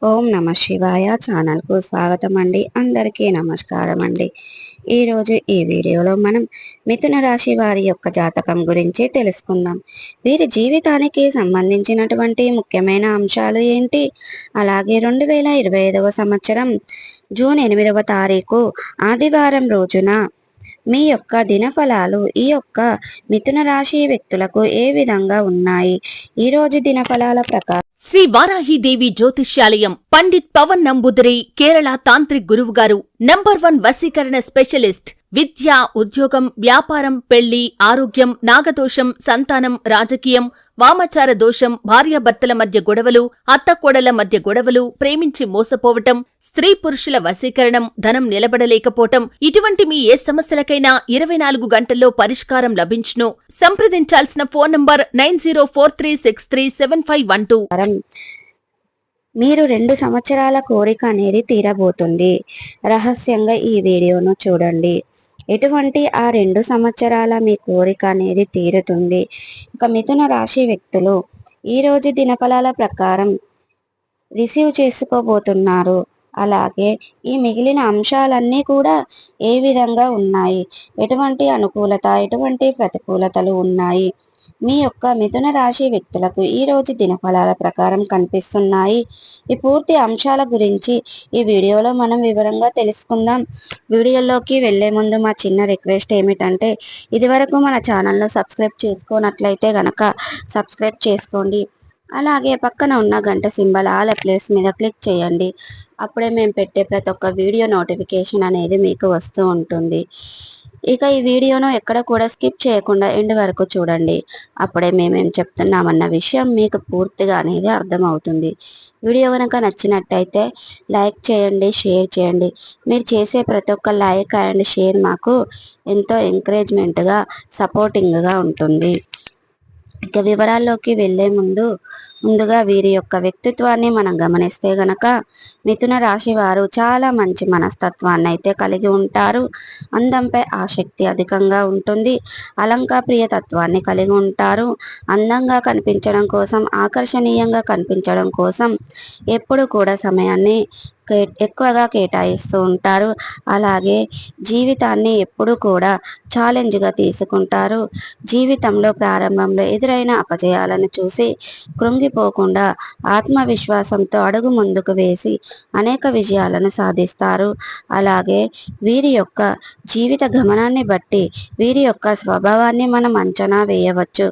ఓం నమ శివాయ ఛానల్కు స్వాగతం అండి. అందరికీ నమస్కారం అండి. ఈరోజు ఈ వీడియోలో మనం మిథున రాశి వారి యొక్క జాతకం గురించి తెలుసుకుందాం. వీరి జీవితానికి సంబంధించినటువంటి ముఖ్యమైన అంశాలు ఏంటి, అలాగే 2025వ సంవత్సరం జూన్ 8వ తారీఖు ఆదివారం రోజున మీ యొక్క దినఫలాలు ఈ యొక్క మిథున రాశి వ్యక్తులకు ఏ విధంగా ఉన్నాయి, ఈ రోజు దినఫలాల ప్రకారం శ్రీ వారాహిదేవి జ్యోతిష్యాలయం పండిత్ పవన్ నంబూదరి కేరళ తాంత్రిక్ గురువుగారు నంబర్ 1 వశీకరణ స్పెషలిస్ట్. విద్య, ఉద్యోగం, వ్యాపారం, పెళ్లి, ఆరోగ్యం, నాగదోషం, సంతానం, రాజకీయం, వామచార దోషం, భార్యాభర్తల మధ్య గొడవలు, అత్తకోడల మధ్య గొడవలు, ప్రేమించి మోసపోవటం, స్త్రీ పురుషుల వశీకరణం, ధనం నిలబడలేకపోవటం, ఇటువంటి మీ ఏ సమస్యలకైనా 24 గంటల్లో పరిష్కారం లభించును. సంప్రదించాల్సిన ఫోన్ నంబర్ 9043637512. మీరు 2 సంవత్సరాల కోరిక అనేది తీరబోతుంది. రహస్యంగా ఈ వీడియోను చూడండి. ఎటువంటి ఆ 2 సంవత్సరాల మీ కోరిక అనేది తీరుతుంది. ఇక మిథున రాశి వ్యక్తులు ఈరోజు దినఫలాల ప్రకారం రిసీవ్ చేసుకోబోతున్నారు. అలాగే ఈ మిగిలిన అంశాలన్నీ కూడా ఏ విధంగా ఉన్నాయి, ఎటువంటి అనుకూలత, ఎటువంటి ప్రతికూలతలు ఉన్నాయి, మీ యొక్క మిథున రాశి వ్యక్తులకు ఈరోజు దినఫలాల ప్రకారం కనిపిస్తున్నాయి. ఈ పూర్తి అంశాల గురించి ఈ వీడియోలో మనం వివరంగా తెలుసుకుందాం. వీడియోలోకి వెళ్లే ముందు మా చిన్న రిక్వెస్ట్ ఏమిటంటే, ఇదివరకు మన ఛానల్ను సబ్స్క్రైబ్ చేసుకోనట్లయితే గనక సబ్స్క్రైబ్ చేసుకోండి. అలాగే పక్కన ఉన్న గంట సింబల్ ఆల్ ప్లేస్ మీద క్లిక్ చేయండి. అప్పుడే మేము పెట్టే ప్రతి ఒక్క వీడియో నోటిఫికేషన్ అనేది మీకు వస్తూ ఉంటుంది. ఇక ఈ వీడియోను ఎక్కడ కూడా స్కిప్ చేయకుండా ఎండ్ వరకు చూడండి. అప్పుడే మేమేం చెప్తున్నామన్న విషయం మీకు పూర్తిగా అనేది అర్థమవుతుంది. వీడియో కనుక నచ్చినట్టయితే లైక్ చేయండి, షేర్ చేయండి. మీరు చేసే ప్రతి ఒక్క లైక్ అండ్ షేర్ మాకు ఎంతో ఎంకరేజ్మెంట్గా, సపోర్టింగ్గా ఉంటుంది. ఇక వివరాల్లోకి వెళ్లే ముందుగా వీరి యొక్క వ్యక్తిత్వాన్ని మనం గమనిస్తే గనక మిథున రాశి వారు చాలా మంచి మనస్తత్వాన్ని అయితే కలిగి ఉంటారు. అందంపై ఆసక్తి అధికంగా ఉంటుంది. అలంకారప్రియ తత్వాన్ని కలిగి ఉంటారు. అందంగా కనిపించడం కోసం, ఆకర్షణీయంగా కనిపించడం కోసం ఎప్పుడు కూడా సమయాన్ని ఎక్కువగా కేటాయిస్తూ ఉంటారు. అలాగే జీవితాన్ని ఎప్పుడు కూడా ఛాలెంజ్గా తీసుకుంటారు. జీవితంలో ప్రారంభంలో ఎదురైన అపజయాలను చూసి కృంగిపోకుండా ఆత్మవిశ్వాసంతో అడుగు ముందుకు వేసి అనేక విజయాలను సాధిస్తారు. అలాగే వీరి యొక్క జీవిత గమనాన్ని బట్టి వీరి యొక్క స్వభావాన్ని మనం అంచనా వేయవచ్చు.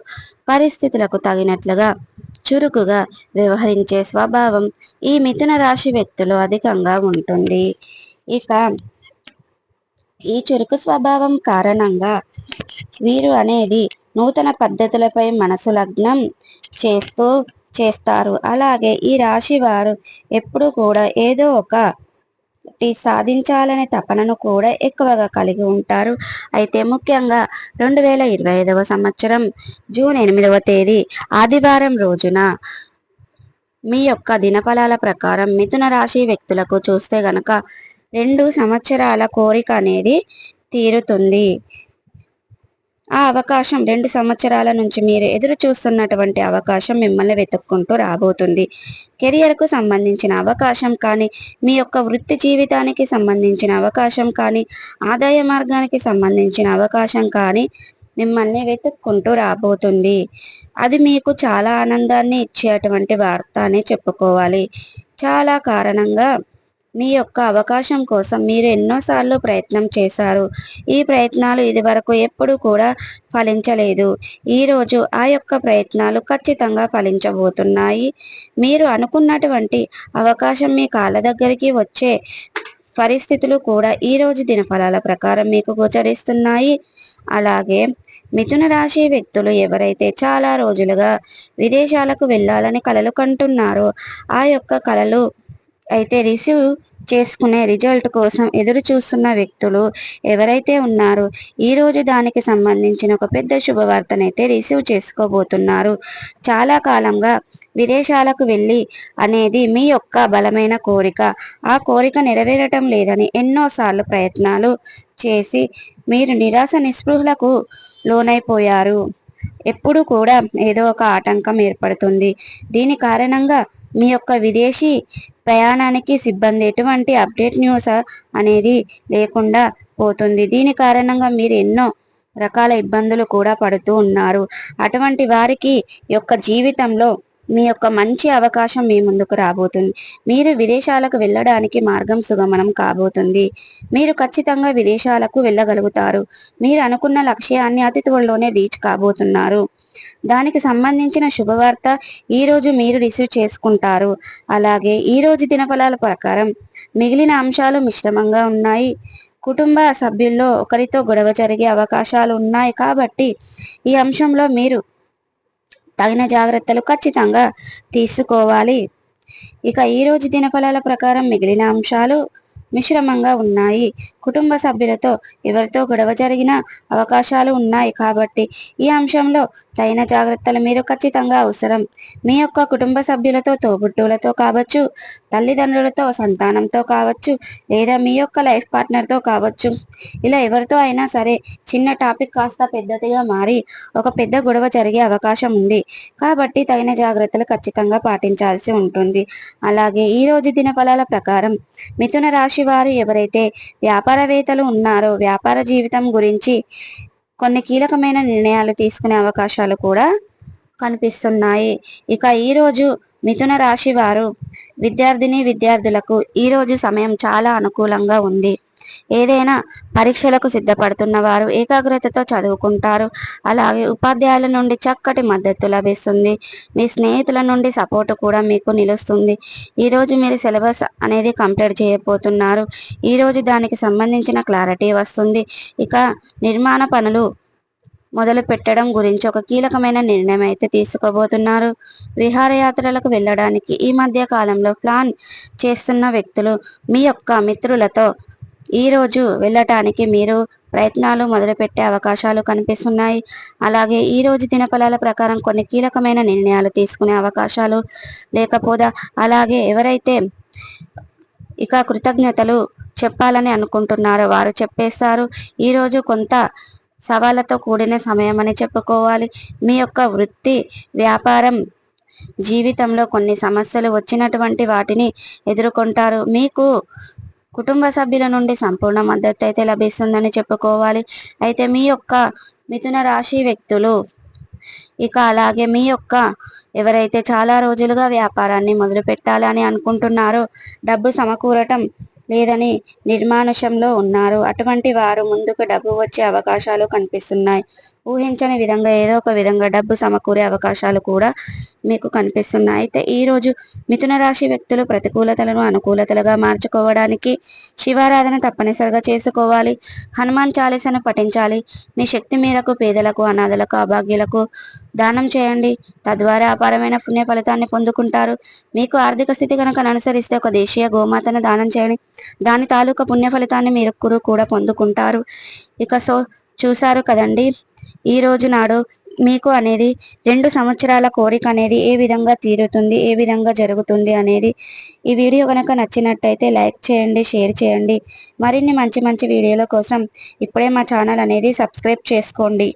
పరిస్థితులకు తగినట్లుగా చురుకుగా వ్యవహరించే స్వభావం ఈ మిథున రాశి వ్యక్తులు అధికంగా ఉంటుంది. ఇక ఈ చురుకు స్వభావం కారణంగా వీరు అనేది నూతన పద్ధతులపై మనసు లగ్నం చేస్తారు. అలాగే ఈ రాశి వారు ఎప్పుడు కూడా ఏదో ఒక సాధించాలనే తపనను కూడా ఎక్కువగా కలిగి ఉంటారు. అయితే ముఖ్యంగా 2025వ సంవత్సరం జూన్ 8వ తేదీ ఆదివారం రోజున మీ యొక్క దినఫలాల ప్రకారం మిథున రాశి వ్యక్తులకు చూస్తే గనక 2 సంవత్సరాల కోరిక అనేది తీరుతుంది. ఆ అవకాశం 2 సంవత్సరాల నుంచి మీరు ఎదురు చూస్తున్నటువంటి అవకాశం మిమ్మల్ని వెతుక్కుంటూ రాబోతుంది. కెరియర్కు సంబంధించిన అవకాశం కానీ, మీ యొక్క వృత్తి జీవితానికి సంబంధించిన అవకాశం కానీ, ఆదాయ మార్గానికి సంబంధించిన అవకాశం కానీ మిమ్మల్ని వెతుక్కుంటూ రాబోతుంది. అది మీకు చాలా ఆనందాన్ని ఇచ్చేటువంటి వార్త అని చెప్పుకోవాలి. చాలా కారణంగా మీ యొక్క అవకాశం కోసం మీరు ఎన్నోసార్లు ప్రయత్నం చేశారు. ఈ ప్రయత్నాలు ఇదివరకు ఎప్పుడు కూడా ఫలించలేదు. ఈరోజు ఆ యొక్క ప్రయత్నాలు ఖచ్చితంగా ఫలించబోతున్నాయి. మీరు అనుకున్నటువంటి అవకాశం మీ కాళ్ళ దగ్గరికి వచ్చే పరిస్థితులు కూడా ఈరోజు దినఫలాల ప్రకారం మీకు గోచరిస్తున్నాయి. అలాగే మిథున రాశి వ్యక్తులు ఎవరైతే చాలా రోజులుగా విదేశాలకు వెళ్ళాలని కలలు కంటున్నారో ఆ యొక్క కలలు అయితే రిసీవ్ చేసుకునే రిజల్ట్ కోసం ఎదురు చూస్తున్న వ్యక్తులు ఎవరైతే ఉన్నారో ఈరోజు దానికి సంబంధించిన ఒక పెద్ద శుభవార్తనైతే రిసీవ్ చేసుకోబోతున్నారు. చాలా కాలంగా విదేశాలకు వెళ్ళి అనేది మీ యొక్క బలమైన కోరిక. ఆ కోరిక నెరవేరటం లేదని ఎన్నోసార్లు ప్రయత్నాలు చేసి మీరు నిరాశ నిస్పృహలకు లోనైపోయారు. ఎప్పుడు కూడా ఏదో ఒక ఆటంకం ఏర్పడుతుంది. దీని కారణంగా మీ యొక్క విదేశీ ప్రయాణానికి సిబ్బంది ఎటువంటి అప్డేట్ న్యూస్ అనేది లేకుండా పోతుంది. దీని కారణంగా మీరు ఎన్నో రకాల ఇబ్బందులు కూడా పడుతూ ఉన్నారు. అటువంటి వారికి యొక్క జీవితంలో మీ యొక్క మంచి అవకాశం మీ ముందుకు రాబోతుంది. మీరు విదేశాలకు వెళ్ళడానికి మార్గం సుగమనం కాబోతుంది. మీరు ఖచ్చితంగా విదేశాలకు వెళ్ళగలుగుతారు. మీరు అనుకున్న లక్ష్యాన్ని అతి త్వరలోనే రీచ్ కాబోతున్నారు. దానికి సంబంధించిన శుభవార్త ఈరోజు మీరు రిసీవ్ చేసుకుంటారు. అలాగే ఈరోజు దినఫలాల ప్రకారం మిగిలిన అంశాలు మిశ్రమంగా ఉన్నాయి. కుటుంబ సభ్యుల్లో ఒకరితో గొడవ జరిగే అవకాశాలు ఉన్నాయి కాబట్టి ఈ అంశంలో మీరు తగిన జాగ్రత్తలు ఖచ్చితంగా తీసుకోవాలి. ఇక ఈరోజు దినఫలాల ప్రకారం మిగిలిన అంశాలు మిశ్రమంగా ఉన్నాయి. కుటుంబ సభ్యులతో ఎవరితో గొడవ జరిగిన అవకాశాలు ఉన్నాయి కాబట్టి ఈ అంశంలో తగిన జాగ్రత్తలు మీరు ఖచ్చితంగా అవసరం. మీ యొక్క కుటుంబ సభ్యులతో, తోబుట్టువులతో కావచ్చు, తల్లిదండ్రులతో, సంతానంతో కావచ్చు, లేదా మీ యొక్క లైఫ్ పార్ట్నర్తో కావచ్చు, ఇలా ఎవరితో అయినా సరే చిన్న టాపిక్ కాస్త పెద్దదిగా మారి ఒక పెద్ద గొడవ జరిగే అవకాశం ఉంది. కాబట్టి తగిన జాగ్రత్తలు ఖచ్చితంగా పాటించాల్సి ఉంటుంది. అలాగే ఈరోజు దినఫలాల ప్రకారం మిథున రాశి వారు ఎవరైతే వ్యాపారవేత్తలు ఉన్నారో వ్యాపార జీవితం గురించి కొన్ని కీలకమైన నిర్ణయాలు తీసుకునే అవకాశాలు కూడా కనిపిస్తున్నాయి. ఇక ఈరోజు మిథున రాశి వారు విద్యార్థులకు ఈరోజు సమయం చాలా అనుకూలంగా ఉంది. ఏదైనా పరీక్షలకు సిద్ధపడుతున్న వారు ఏకాగ్రతతో చదువుకుంటారు. అలాగే ఉపాధ్యాయుల నుండి చక్కటి మద్దతు లభిస్తుంది. మీ స్నేహితుల నుండి సపోర్ట్ కూడా మీకు నిలుస్తుంది. ఈరోజు మీరు సిలబస్ అనేది కంప్లీట్ చేయబోతున్నారు. ఈరోజు దానికి సంబంధించిన క్లారిటీ వస్తుంది. ఇక నిర్మాణ పనులు మొదలు పెట్టడం గురించి ఒక కీలకమైన నిర్ణయం అయితే తీసుకోబోతున్నారు. విహారయాత్రలకు వెళ్ళడానికి ఈ మధ్య కాలంలో ప్లాన్ చేస్తున్న వ్యక్తులు మీ యొక్క మిత్రులతో ఈరోజు వెళ్ళటానికి మీరు ప్రయత్నాలు మొదలుపెట్టే అవకాశాలు కనిపిస్తున్నాయి. అలాగే ఈరోజు దినఫలాల ప్రకారం కొన్ని కీలకమైన నిర్ణయాలు తీసుకునే అవకాశాలు లేకపోదా. అలాగే ఎవరైతే ఇక కృతజ్ఞతలు చెప్పాలని అనుకుంటున్నారో వారు చెప్పేస్తారు. ఈరోజు కొంత సవాళ్ళతో కూడిన సమయం అని చెప్పుకోవాలి. మీ యొక్క వృత్తి, వ్యాపారం, జీవితంలో కొన్ని సమస్యలు వచ్చినటువంటి వాటిని ఎదుర్కొంటారు. మీకు కుటుంబ సభ్యుల నుండి సంపూర్ణ మద్దతు అయితే లభిస్తుందని చెప్పుకోవాలి. అయితే మీ యొక్క మిథున రాశి వ్యక్తులు ఇక అలాగే మీ యొక్క ఎవరైతే చాలా రోజులుగా వ్యాపారాన్ని మొదలు పెట్టాలని అనుకుంటున్నారో, డబ్బు సమకూరటం లేదని నిర్మానుషంలో ఉన్నారు, అటువంటి వారు ముందుకు డబ్బు వచ్చే అవకాశాలు కనిపిస్తున్నాయి. ఊహించని విధంగా ఏదో ఒక విధంగా డబ్బు సమకూరే అవకాశాలు కూడా మీకు కనిపిస్తున్నాయి. అయితే ఈరోజు మిథున రాశి వ్యక్తులు ప్రతికూలతలను అనుకూలతలుగా మార్చుకోవడానికి శివారాధన తప్పనిసరిగా చేసుకోవాలి. హనుమాన్ చాలీసాను పఠించాలి. మీ శక్తి మేరకు పేదలకు, అనాథలకు, అభాగ్యులకు దానం చేయండి. తద్వారా అపారమైన పుణ్య ఫలితాన్ని పొందుకుంటారు. మీకు ఆర్థిక స్థితి కనుక అనుసరిస్తే ఒక దేశీయ గోమాతను దానం చేయండి. దాని తాలూకా పుణ్య ఫలితాన్ని మీరు కూడా పొందుకుంటారు. ఇక చూశారు కదండి, ఈ రోజు నాడు మీకు అనేది 2 సంవత్సరాల కోరిక అనేది ఏ విధంగా తీరుతుంది, ఏ విధంగా జరుగుతుంది అనేది. ఈ వీడియో కనుక నచ్చినట్టయితే లైక్ చేయండి, షేర్ చేయండి. మరిన్ని మంచి మంచి వీడియోల కోసం ఇప్పుడే మా ఛానల్ అనేది సబ్స్క్రైబ్ చేసుకోండి.